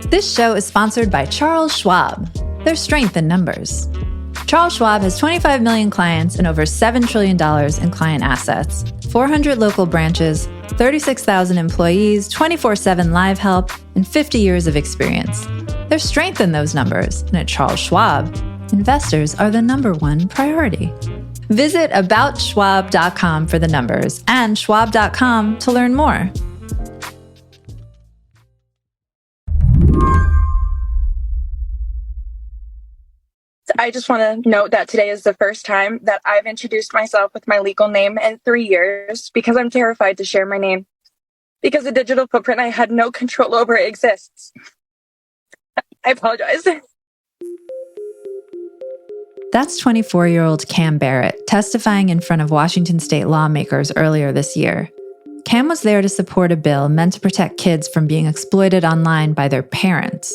This show is sponsored by Charles Schwab. Their strength in numbers. Charles Schwab has 25 million clients and over $7 trillion in client assets, 400 local branches, 36,000 employees, 24/7 live help, and 50 years of experience. There's strength in those numbers, and at Charles Schwab, investors are the number one priority. Visit aboutschwab.com for the numbers and schwab.com to learn more. I just want to note that today is the first time that I've introduced myself with my legal name in 3 years because I'm terrified to share my name. Because the digital footprint I had no control over exists. I apologize. That's 24-year-old Cam Barrett testifying in front of Washington state lawmakers earlier this year. Cam was there to support a bill meant to protect kids from being exploited online by their parents.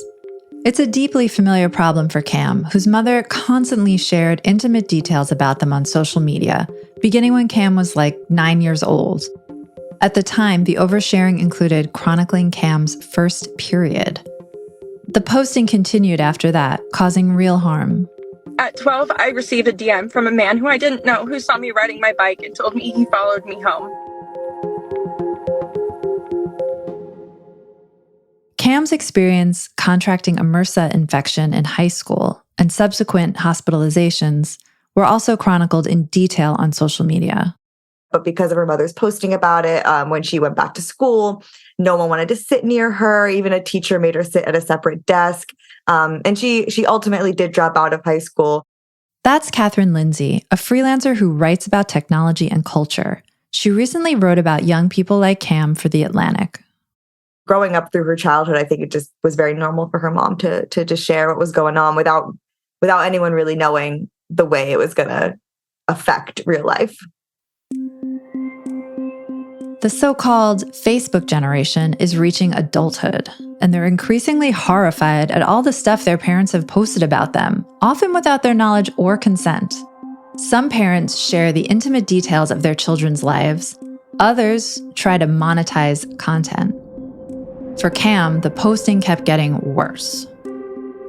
It's a deeply familiar problem for Cam, whose mother constantly shared intimate details about them on social media, beginning when Cam was like 9 years old. At the time, the oversharing included chronicling Cam's first period. The posting continued after that, causing real harm. At 12, I received a DM from a man who I didn't know who saw me riding my bike and told me he followed me home. Cam's experience contracting a MRSA infection in high school and subsequent hospitalizations were also chronicled in detail on social media. But because of her mother's posting about it, when she went back to school, no one wanted to sit near her. Even a teacher made her sit at a separate desk. And she ultimately did drop out of high school. That's Kathryn Lindsay, a freelancer who writes about technology and culture. She recently wrote about young people like Cam for The Atlantic. Growing up through her childhood, I think it just was very normal for her mom to just share what was going on without anyone really knowing the way it was going to affect real life. The so-called Facebook generation is reaching adulthood, and they're increasingly horrified at all the stuff their parents have posted about them, often without their knowledge or consent. Some parents share the intimate details of their children's lives. Others try to monetize content. For Cam, the posting kept getting worse.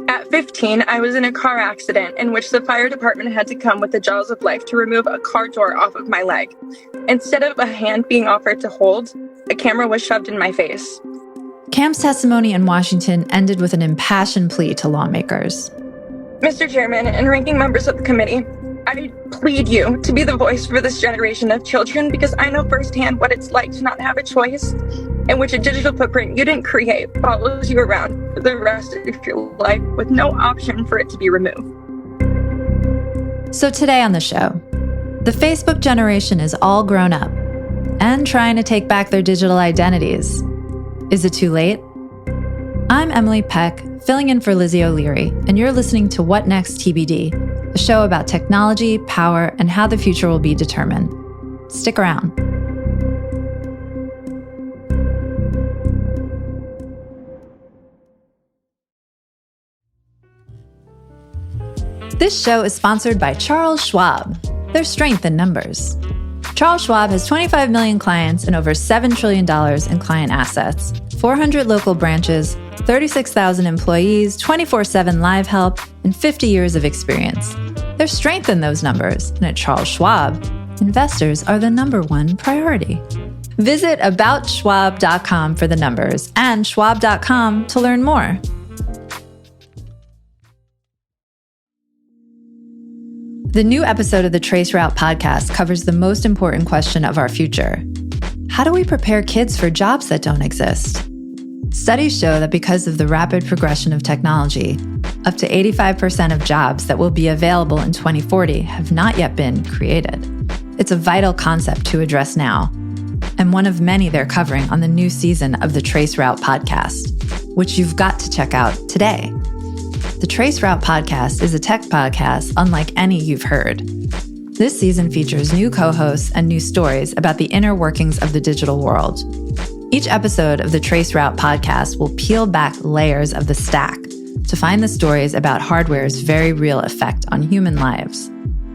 At 15, I was in a car accident in which the fire department had to come with the jaws of life to remove a car door off of my leg. Instead of a hand being offered to hold, a camera was shoved in my face. Cam's testimony in Washington ended with an impassioned plea to lawmakers. Mr. Chairman and ranking members of the committee, I plead you to be the voice for this generation of children because I know firsthand what it's like to not have a choice, in which a digital footprint you didn't create follows you around for the rest of your life with no option for it to be removed. So today on the show, the Facebook generation is all grown up and trying to take back their digital identities. Is it too late? I'm Emily Peck, filling in for Lizzie O'Leary, and you're listening to What Next TBD, a show about technology, power, and how the future will be determined. Stick around. This show is sponsored by Charles Schwab. Their strength in numbers. Charles Schwab has 25 million clients and over $7 trillion in client assets, 400 local branches, 36,000 employees, 24/7 live help, and 50 years of experience. There's strength in those numbers, and at Charles Schwab, investors are the number one priority. Visit aboutschwab.com for the numbers and schwab.com to learn more. The new episode of the Traceroute podcast covers the most important question of our future. How do we prepare kids for jobs that don't exist? Studies show that because of the rapid progression of technology, up to 85% of jobs that will be available in 2040 have not yet been created. It's a vital concept to address now, and one of many they're covering on the new season of the Traceroute podcast, which you've got to check out today. The Traceroute podcast is a tech podcast unlike any you've heard. This season features new co-hosts and new stories about the inner workings of the digital world. Each episode of the Traceroute podcast will peel back layers of the stack to find the stories about hardware's very real effect on human lives.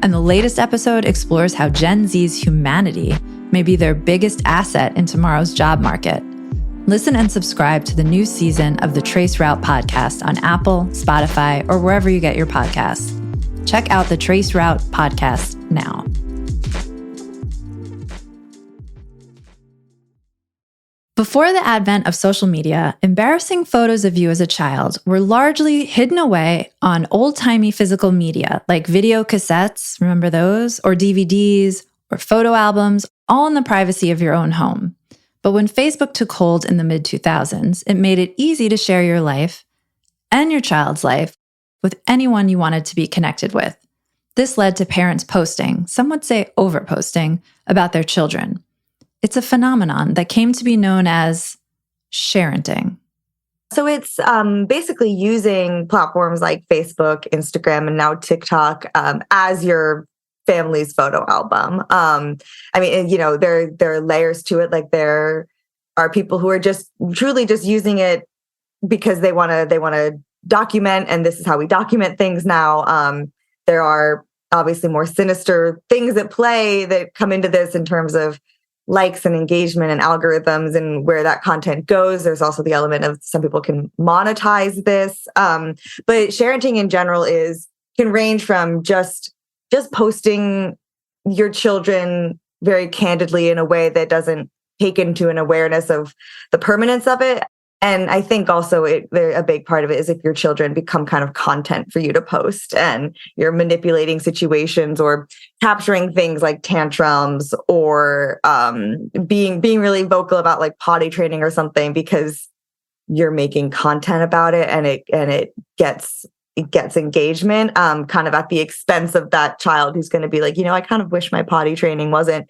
And the latest episode explores how Gen Z's humanity may be their biggest asset in tomorrow's job market. Listen and subscribe to the new season of the Trace Route podcast on Apple, Spotify, or wherever you get your podcasts. Check out the Trace Route podcast now. Before the advent of social media, embarrassing photos of you as a child were largely hidden away on old-timey physical media like video cassettes, remember those, or DVDs, or photo albums, all in the privacy of your own home. But when Facebook took hold in the mid-2000s, it made it easy to share your life and your child's life with anyone you wanted to be connected with. This led to parents posting, some would say overposting, about their children. It's a phenomenon that came to be known as sharenting. So it's basically using platforms like Facebook, Instagram, and now TikTok as your family's photo album. I mean, you know, there are layers to it. Like there are people who are just truly just using it because they want to document, and this is how we document things now. There are obviously more sinister things at play that come into this in terms of likes and engagement and algorithms and where that content goes. There's also the element of some people can monetize this. But sharenting in general can range from just posting your children very candidly in a way that doesn't take into an awareness of the permanence of it. And I think also a big part of it is if your children become kind of content for you to post and you're manipulating situations or capturing things like tantrums or being really vocal about like potty training or something because you're making content about it and it gets engagement kind of at the expense of that child who's going to be like, you know, I kind of wish my potty training wasn't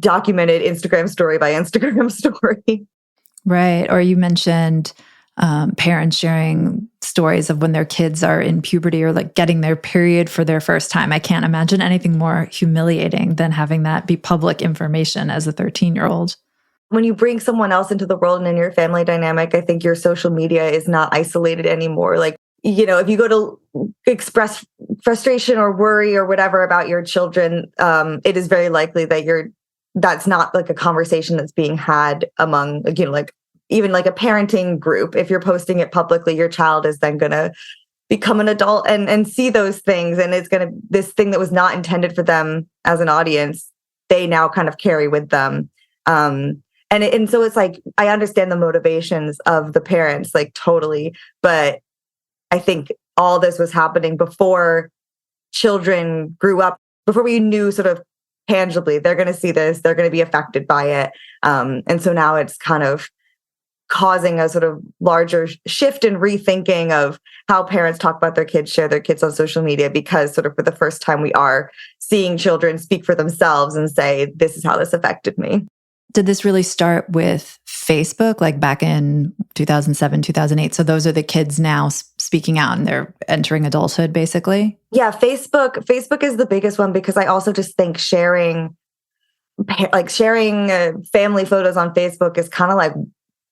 documented Instagram story by Instagram story. Right. Or you mentioned parents sharing stories of when their kids are in puberty or like getting their period for their first time. I can't imagine anything more humiliating than having that be public information as a 13-year-old. When you bring someone else into the world and in your family dynamic, I think your social media is not isolated anymore. Like, you know, if you go to express frustration or worry or whatever about your children, it is very likely that that's not like a conversation that's being had among, you know, like even like a parenting group. If you're posting it publicly, your child is then going to become an adult and see those things. And it's going to, this thing that was not intended for them as an audience, they now kind of carry with them. And so it's like, I understand the motivations of the parents, like totally. But I think all this was happening before children grew up, before we knew sort of tangibly, they're going to see this, they're going to be affected by it. And so now it's kind of causing a sort of larger shift in rethinking of how parents talk about their kids, share their kids on social media, because sort of for the first time we are seeing children speak for themselves and say, this is how this affected me. Did this really start with Facebook, like back in 2007, 2008? So those are the kids now speaking out and they're entering adulthood, basically? Yeah, Facebook is the biggest one because I also just think sharing family photos on Facebook is kind of like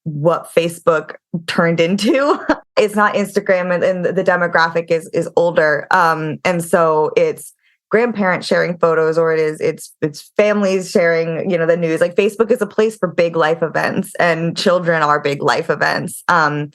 what Facebook turned into. It's not Instagram, and the demographic is older. And so it's grandparents sharing photos, or it's families sharing, you know, the news. Like Facebook is a place for big life events, and children are big life events. And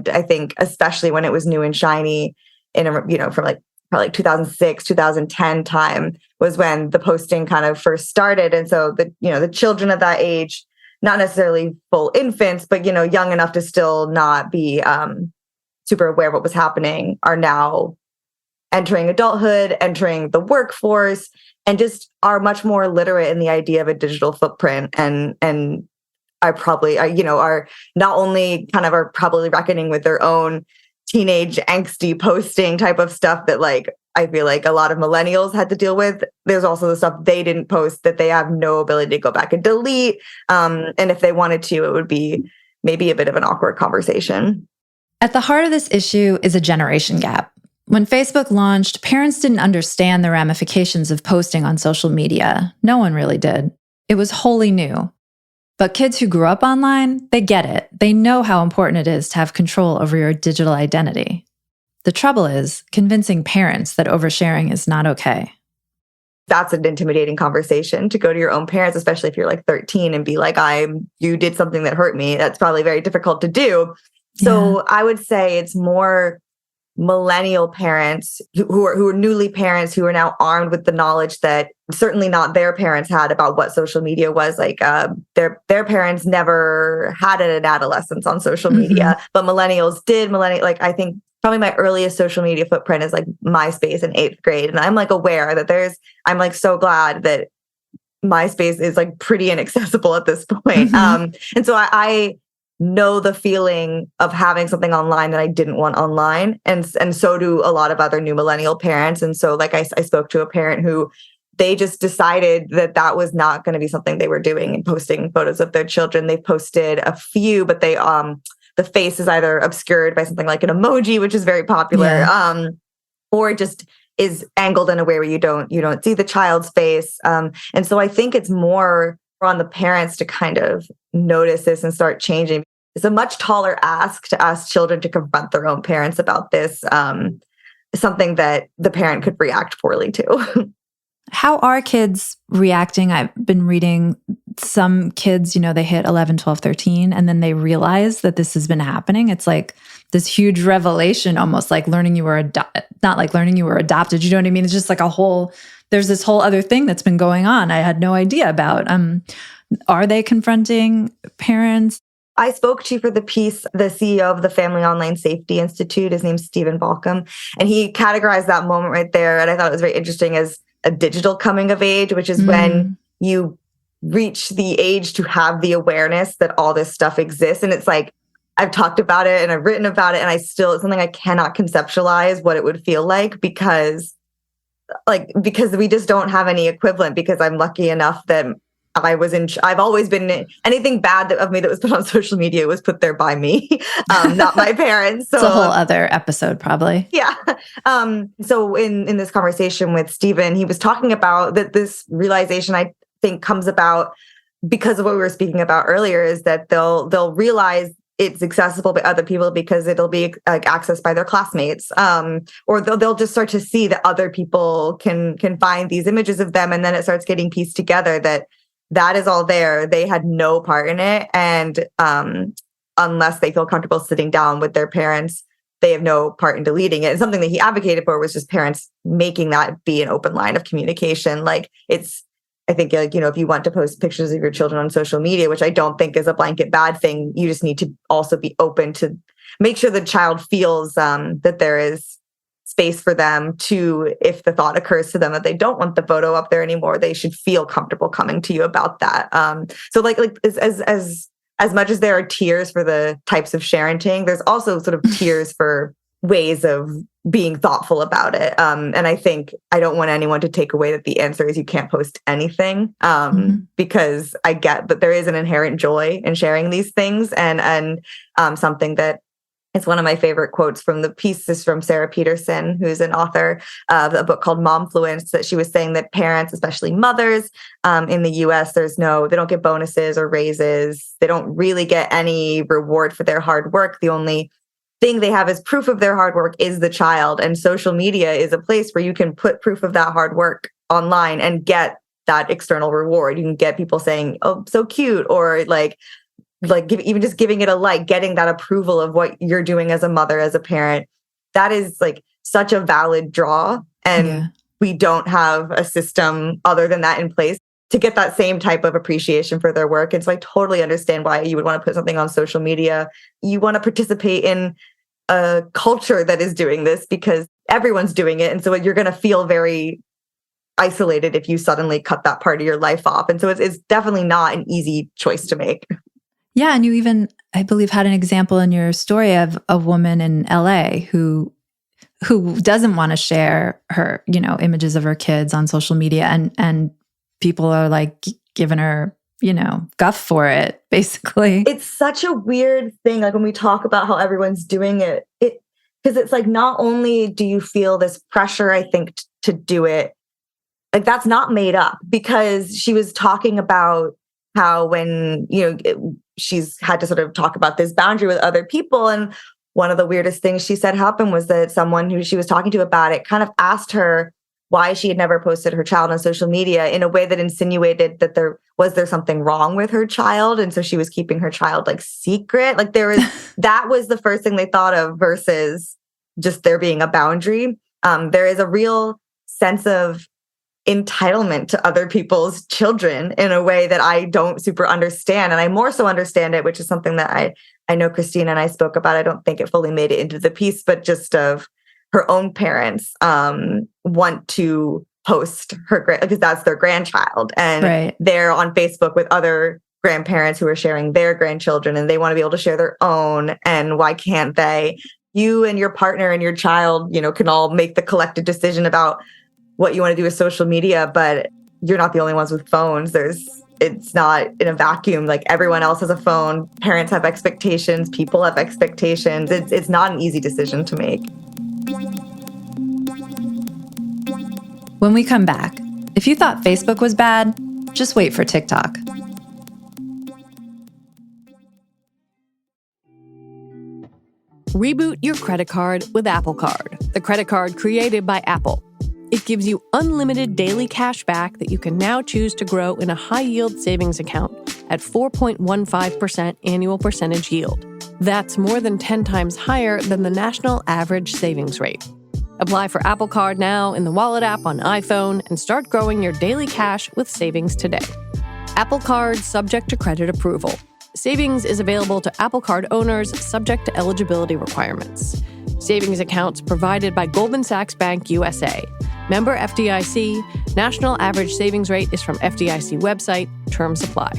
I think especially when it was new and shiny from like probably 2006, 2010 time was when the posting kind of first started. And so the children of that age, not necessarily full infants, but, you know, young enough to still not be super aware of what was happening, are now entering adulthood, entering the workforce, and just are much more literate in the idea of a digital footprint. And are not only kind of are probably reckoning with their own teenage angsty posting type of stuff that, like, I feel like a lot of millennials had to deal with. There's also the stuff they didn't post that they have no ability to go back and delete. And if they wanted to, it would be maybe a bit of an awkward conversation. At the heart of this issue is a generation gap. When Facebook launched, parents didn't understand the ramifications of posting on social media. No one really did. It was wholly new. But kids who grew up online, they get it. They know how important it is to have control over your digital identity. The trouble is convincing parents that oversharing is not okay. that's an intimidating conversation to go to your own parents, especially if you're like 13 and be like, you did something that hurt me. That's probably very difficult to do. So I would say it's more millennial parents who are newly parents, who are now armed with the knowledge that certainly not their parents had about what social media was. Like their parents never had an adolescence on social media, but millennials did. Like I think probably my earliest social media footprint is like MySpace in 8th grade. And I'm like aware that I'm like so glad that MySpace is like pretty inaccessible at this point. And so I know the feeling of having something online that I didn't want online. And so do a lot of other new millennial parents. And so like I spoke to a parent who they just decided that was not going to be something they were doing and posting photos of their children. They posted a few, but they the face is either obscured by something like an emoji, which is very popular, or just is angled in a way where you don't see the child's face. And so I think it's more on the parents to kind of notice this and start changing. It's a much taller ask to ask children to confront their own parents about this, something that the parent could react poorly to. How are kids reacting? I've been reading some kids, they hit 11, 12, 13, and then they realize that this has been happening. It's like this huge revelation, almost like learning you were not like learning you were adopted. You know what I mean? It's just like there's this whole other thing that's been going on I had no idea about. Are they confronting parents? I spoke to, for the piece, the CEO of the Family Online Safety Institute. His name's Stephen Balcom, and he categorized that moment right there. And I thought it was very interesting as a digital coming of age, which is when you reach the age to have the awareness that all this stuff exists. And it's like, I've talked about it and I've written about it, and it's something I cannot conceptualize what it would feel like because we just don't have any equivalent, because I'm lucky enough that I've always been, anything bad of me that was put on social media was put there by me, not my parents. So it's a whole other episode, probably. Yeah. So in this conversation with Stephen, he was talking about that this realization, I think, comes about because of what we were speaking about earlier, is that they'll realize it's accessible by other people because it'll be accessed by their classmates, or they'll just start to see that other people can find these images of them, and then it starts getting pieced together that is all there. They had no part in it. And unless they feel comfortable sitting down with their parents, they have no part in deleting it. And something that he advocated for was just parents making that be an open line of communication. Like I think, if you want to post pictures of your children on social media, which I don't think is a blanket bad thing, you just need to also be open to make sure the child feels that there is space for them to, if the thought occurs to them that they don't want the photo up there anymore, they should feel comfortable coming to you about that. So as much as there are tiers for the types of sharenting, there's also sort of tiers for ways of being thoughtful about it. And I think I don't want anyone to take away that the answer is you can't post anything, because I get that there is an inherent joy in sharing these things, and something that it's one of my favorite quotes from the piece is from Sarah Peterson, who's an author of a book called Momfluence, that she was saying that parents, especially mothers in the US, they don't get bonuses or raises. They don't really get any reward for their hard work. The only thing they have as proof of their hard work is the child. And social media is a place where you can put proof of that hard work online and get that external reward. You can get people saying, "Oh, so cute," or even just giving it a like, getting that approval of what you're doing as a mother, as a parent. That is like such a valid draw. And we don't have a system other than that in place to get that same type of appreciation for their work. And so I totally understand why you would want to put something on social media. You want to participate in a culture that is doing this because everyone's doing it. And so you're going to feel very isolated if you suddenly cut that part of your life off. And so it's definitely not an easy choice to make. Yeah. And you even, I believe, had an example in your story of a woman in LA who doesn't want to share her, images of her kids on social media, and people are like giving her, guff for it, basically. It's such a weird thing. Like when we talk about how everyone's doing it, because it's like, not only do you feel this pressure, I think, to do it, like that's not made up, because she was talking about how when, she's had to sort of talk about this boundary with other people. And one of the weirdest things she said happened was that someone who she was talking to about it kind of asked her, why she had never posted her child on social media in a way that insinuated that there was something wrong with her child. And so she was keeping her child like secret. Like that was the first thing they thought of versus just there being a boundary. There is a real sense of entitlement to other people's children in a way that I don't super understand. And I more so understand it, which is something that I know Christina and I spoke about. I don't think it fully made it into the piece, but just of her own parents want to post her because that's their grandchild. And they're on Facebook with other grandparents who are sharing their grandchildren and they want to be able to share their own. And why can't they? You and your partner and your child, can all make the collective decision about what you want to do with social media, but you're not the only ones with phones. It's not in a vacuum. Like everyone else has a phone. Parents have expectations. People have expectations. It's not an easy decision to make. When we come back, if you thought Facebook was bad, just wait for TikTok. Reboot your credit card with Apple Card, the credit card created by Apple. It gives you unlimited daily cash back that you can now choose to grow in a high-yield savings account at 4.15% annual percentage yield. That's more than 10 times higher than the national average savings rate. Apply for Apple Card now in the Wallet app on iPhone and start growing your daily cash with savings today. Apple Card subject to credit approval. Savings is available to Apple Card owners subject to eligibility requirements. Savings accounts provided by Goldman Sachs Bank USA. Member FDIC. National average savings rate is from FDIC website. Terms apply.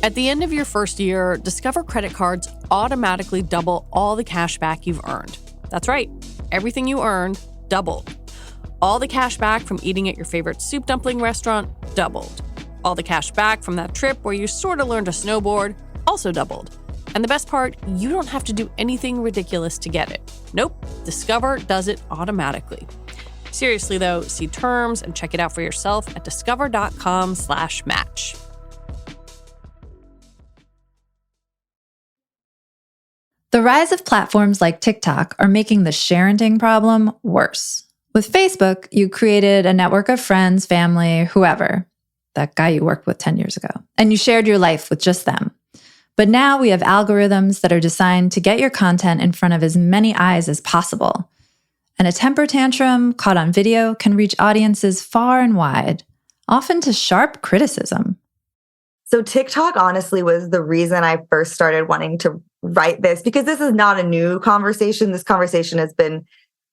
At the end of your first year, Discover credit cards automatically double all the cash back you've earned. That's right. Everything you earned doubled. All the cash back from eating at your favorite soup dumpling restaurant doubled. All the cash back from that trip where you sort of learned to snowboard also doubled. And the best part, you don't have to do anything ridiculous to get it. Nope, Discover does it automatically. Seriously though, see terms and check it out for yourself at discover.com/match. The rise of platforms like TikTok are making the sharenting problem worse. With Facebook, you created a network of friends, family, whoever, that guy you worked with 10 years ago, and you shared your life with just them. But now we have algorithms that are designed to get your content in front of as many eyes as possible. And a temper tantrum caught on video can reach audiences far and wide, often to sharp criticism. So TikTok honestly was the reason I first started wanting to write this, because this is not a new conversation. This conversation has been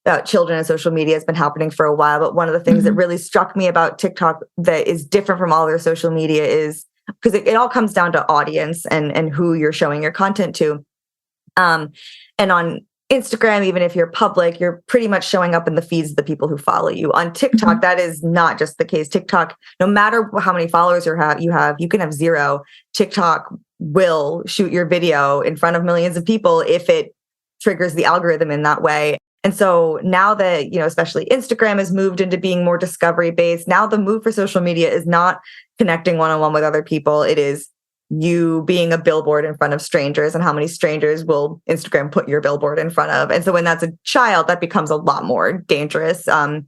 about children and social media has been happening for a while. But one of the things that really struck me about TikTok that is different from all their social media is because it all comes down to audience and who you're showing your content to. And on Instagram, even if you're public, you're pretty much showing up in the feeds of the people who follow you. On TikTok, that is not just the case. TikTok, no matter how many followers you have, you can have 0. TikTok will shoot your video in front of millions of people if it triggers the algorithm in that way. And so now that, especially Instagram has moved into being more discovery based, now the move for social media is not connecting one-on-one with other people. It is you being a billboard in front of strangers, and how many strangers will Instagram put your billboard in front of. And so when that's a child, that becomes a lot more dangerous. So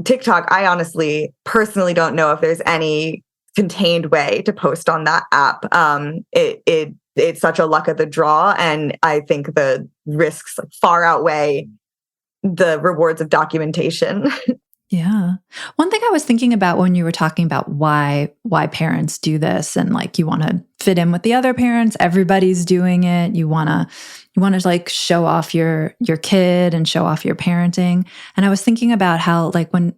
TikTok, I honestly personally don't know if there's any contained way to post on that app. It's such a luck of the draw. And I think the risks far outweigh the rewards of documentation. Yeah. One thing I was thinking about when you were talking about why parents do this, and like you want to fit in with the other parents, everybody's doing it. You want to like show off your kid and show off your parenting. And I was thinking about how like when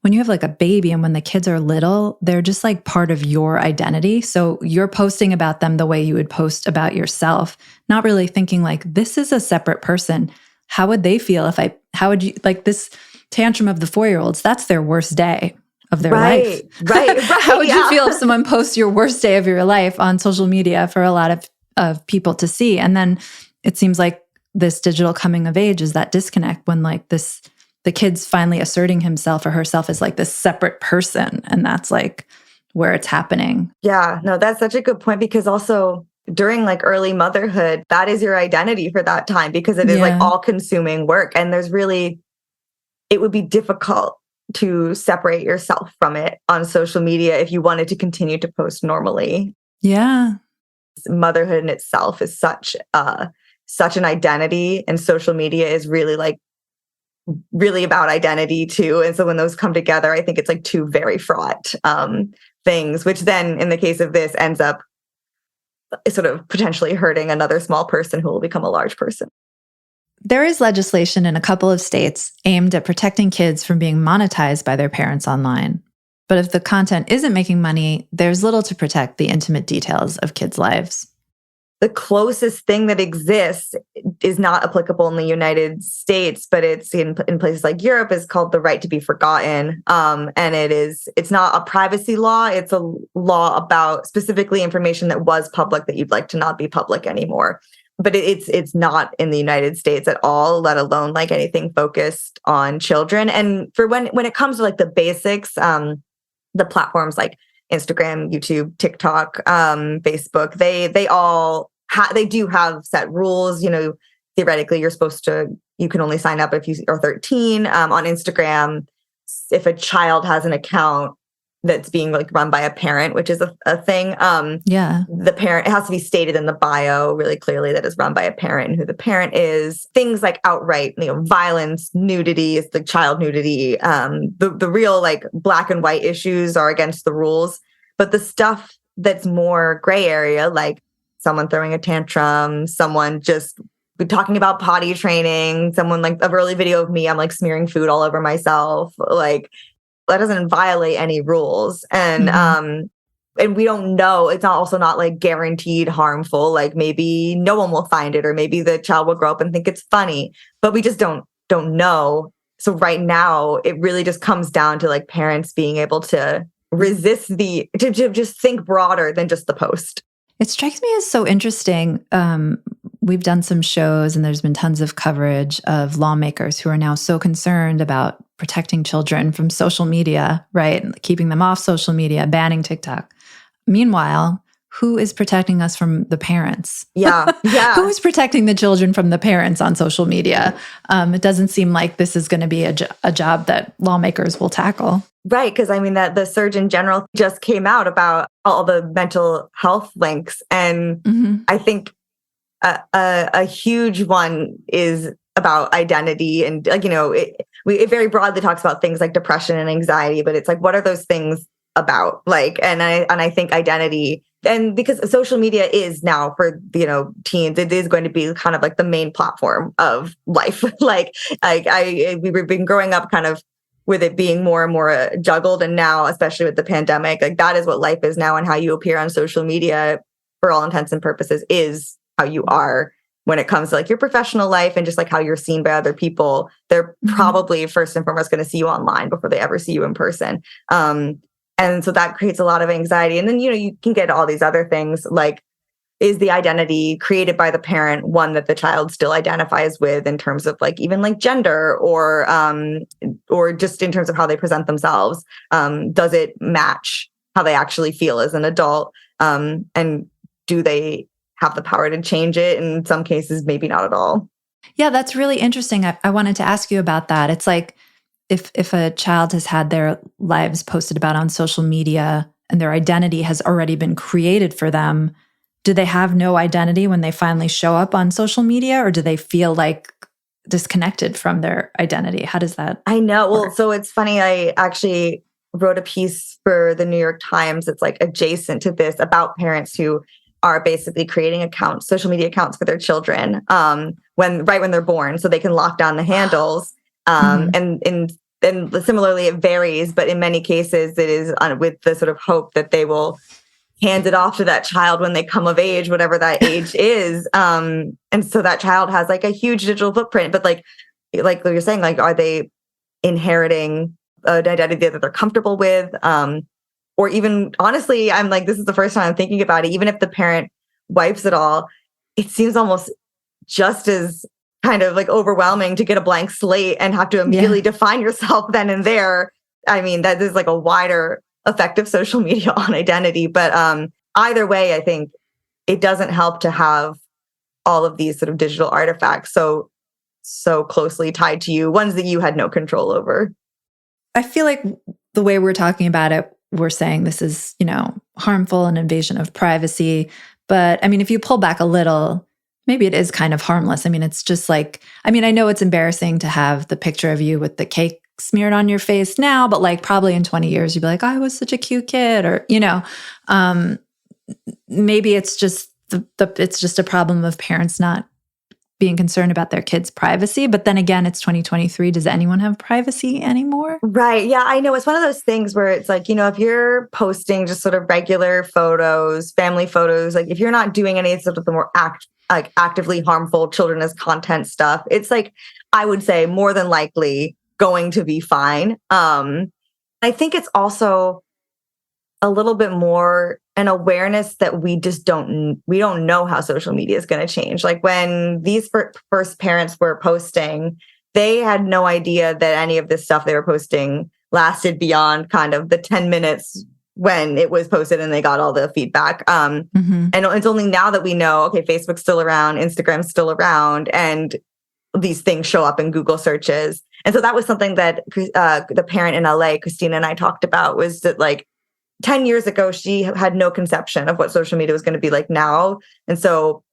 you have like a baby and when the kids are little, they're just like part of your identity. So you're posting about them the way you would post about yourself, not really thinking like this is a separate person. How would they feel how would you like this tantrum of the 4-year-olds? That's their worst day of their life. Right. How would you feel if someone posts your worst day of your life on social media for a lot of people to see? And then it seems like this digital coming of age is that disconnect when like the kid's finally asserting himself or herself as like this separate person. And that's like where it's happening. Yeah, no, that's such a good point, because also during like early motherhood, that is your identity for that time, because it is like all consuming work. And there's really it would be difficult to separate yourself from it on social media if you wanted to continue to post normally. Yeah. Motherhood in itself is such an identity, and social media is really about identity too. And so when those come together, I think it's like two very fraught things, which then in the case of this ends up sort of potentially hurting another small person who will become a large person. There is legislation in a couple of states aimed at protecting kids from being monetized by their parents online. But if the content isn't making money, there's little to protect the intimate details of kids' lives. The closest thing that exists is not applicable in the United States, but it's in places like Europe, is called the right to be forgotten. And it's not a privacy law. It's a law about specifically information that was public that you'd like to not be public anymore. But it's not in the United States at all, let alone like anything focused on children. And for when it comes to like the basics, the platforms like Instagram, YouTube, TikTok, Facebook, they do have set rules. Theoretically, you can only sign up if you are 13. On Instagram, if a child has an account that's being like run by a parent, which is a thing. The parent, it has to be stated in the bio really clearly that it's run by a parent and who the parent is. Things like outright, violence, nudity, the child nudity, the real like black and white issues are against the rules. But the stuff that's more gray area, like someone throwing a tantrum, someone just talking about potty training, someone like a early video of me, I'm like smearing food all over myself, like that doesn't violate any rules. And and we don't know, it's also not like guaranteed harmful. Like maybe no one will find it, or maybe the child will grow up and think it's funny, but we just don't know. So right now it really just comes down to like parents being able to resist to just think broader than just the post. It strikes me as so interesting. We've done some shows and there's been tons of coverage of lawmakers who are now so concerned about protecting children from social media, right? Keeping them off social media, banning TikTok. Meanwhile, who is protecting us from the parents? Yeah. Who is protecting the children from the parents on social media? It doesn't seem like this is going to be a job that lawmakers will tackle. Right, because I mean that the Surgeon General just came out about all the mental health links, and I think a huge one is about identity, and like it very broadly talks about things like depression and anxiety, but it's like, what are those things about? Like, and I think identity, and because social media is now for teens, it is going to be kind of like the main platform of life. We've been growing up kind of with it being more and more juggled. And now, especially with the pandemic, like that is what life is now. And how you appear on social media, for all intents and purposes, is how you are when it comes to like your professional life and just like how you're seen by other people. They're probably first and foremost going to see you online before they ever see you in person. And so that creates a lot of anxiety. And then, you can get all these other things like, is the identity created by the parent one that the child still identifies with in terms of like even like gender or just in terms of how they present themselves? Does it match how they actually feel as an adult? And do they have the power to change it? In some cases, maybe not at all. Yeah, that's really interesting. I wanted to ask you about that. It's like if a child has had their lives posted about on social media and their identity has already been created for them, do they have no identity when they finally show up on social media, or do they feel like disconnected from their identity? How does that I know. work? Well, so it's funny. I actually wrote a piece for the New York Times that's like adjacent to this about parents who are basically creating accounts, social media accounts for their children when they're born, so they can lock down the handles. And similarly, it varies, but in many cases, it is with the sort of hope that they will hand it off to that child when they come of age, whatever that age is. And so that child has like a huge digital footprint, but like you're saying, like, are they inheriting an identity that they're comfortable with? Or even, honestly, I'm like, this is the first time I'm thinking about it. Even if the parent wipes it all, it seems almost just as kind of like overwhelming to get a blank slate and have to immediately define yourself then and there. I mean, that is like a wider effect of social media on identity. But either way, I think it doesn't help to have all of these sort of digital artifacts. So so closely tied to you, ones that you had no control over. I feel like the way we're talking about it, we're saying this is, harmful and invasion of privacy. But I mean, if you pull back a little, maybe it is kind of harmless. I mean, it's just like, I know it's embarrassing to have the picture of you with the cake smeared on your face now, but like probably in 20 years, you'd be like, I was such a cute kid, or, maybe it's just it's just a problem of parents not being concerned about their kids' privacy. But then again, it's 2023. Does anyone have privacy anymore? Right. Yeah, I know. It's one of those things where it's like, if you're posting just sort of regular photos, family photos, like if you're not doing any of the more actively harmful children as content stuff, it's like, I would say more than likely going to be fine. I think it's also a little bit more an awareness that we don't know how social media is going to change. Like when these first parents were posting, they had no idea that any of this stuff they were posting lasted beyond kind of the 10 minutes when it was posted and they got all the feedback. And it's only now that we know, okay, Facebook's still around, Instagram's still around, and these things show up in Google searches. And so that was something that the parent in LA, Christina, and I talked about, was that like 10 years ago, she had no conception of what social media was going to be like now. And so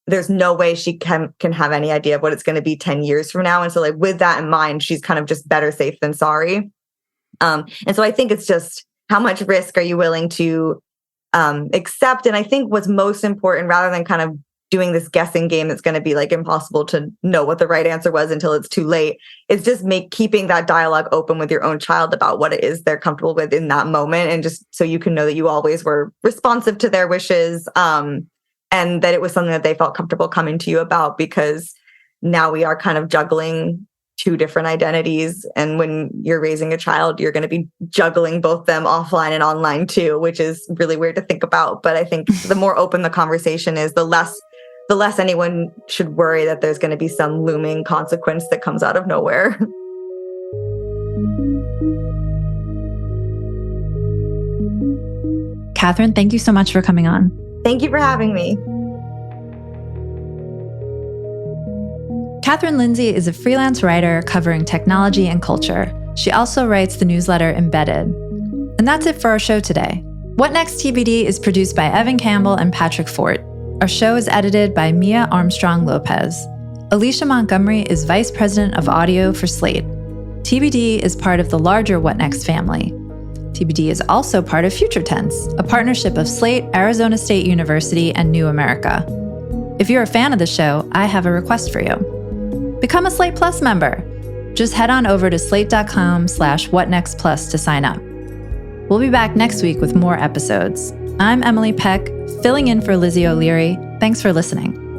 there's no way she can have any idea of what it's going to be 10 years from now. And so like with that in mind, she's kind of just better safe than sorry. And so I think it's just, how much risk are you willing to accept? And I think what's most important, rather than kind of doing this guessing game that's going to be like impossible to know what the right answer was until it's too late, is just keeping that dialogue open with your own child about what it is they're comfortable with in that moment. And just so you can know that you always were responsive to their wishes, and that it was something that they felt comfortable coming to you about, because now we are kind of juggling two different identities. And when you're raising a child, you're going to be juggling both them offline and online too, which is really weird to think about. But I think the more open the conversation is, the less anyone should worry that there's going to be some looming consequence that comes out of nowhere. Kathryn, thank you so much for coming on. Thank you for having me. Kathryn Lindsay is a freelance writer covering technology and culture. She also writes the newsletter Embedded. And that's it for our show today. What Next TBD is produced by Evan Campbell and Patrick Fort. Our show is edited by Mia Armstrong Lopez. Alicia Montgomery is Vice President of Audio for Slate. TBD is part of the larger What Next family. TBD is also part of Future Tense, a partnership of Slate, Arizona State University, and New America. If you're a fan of the show, I have a request for you. Become a Slate Plus member. Just head on over to slate.com/whatnextplus to sign up. We'll be back next week with more episodes. I'm Emily Peck, filling in for Lizzie O'Leary. Thanks for listening.